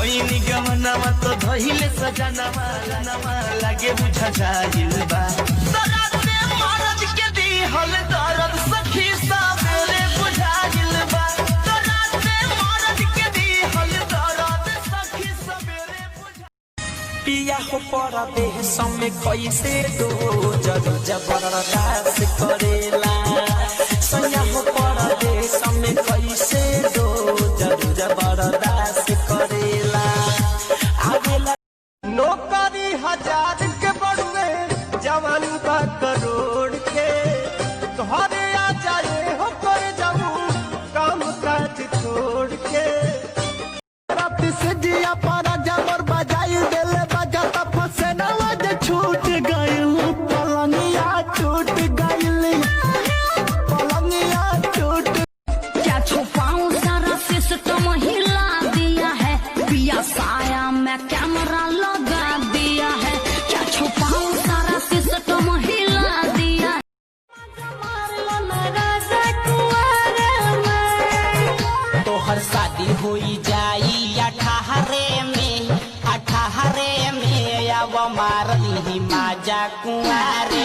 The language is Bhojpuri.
कोई गमनावा तो धइले सजनावा नवा लागे बुझा जाइल बा दर्द में मरद के दी हल दर्द सखी सबेरे बुझाइल बा दर्द में मरद के दी हल दर्द सखी सबेरे बुझा पिया हो पड़ा देह समय कैसे दो जरूर जबरदस्त करेला सैया हो पड़ा देह समय कैसे दो जरूर जबरदस्त करेला आवेला नौकरी 1000 के बढ़वे जवानी बा करोड़ के घरे आ जाए हो कर जाऊं काम काज छोड़ के रात से जिया पारा जबर बजाई देले बजाता फसे नवाज छूट गइल पलंगिया टूट गइल पलंगिया टूट क्या छुपाऊं सारा सिस्टम हिला दिया है पिया साया में कैमरा लगा दिया है क्या छुपाऊं सारा सिस्टम हिला दिया तो हर शादी हुई जाई 18 में अब मारली माजा कुंवारे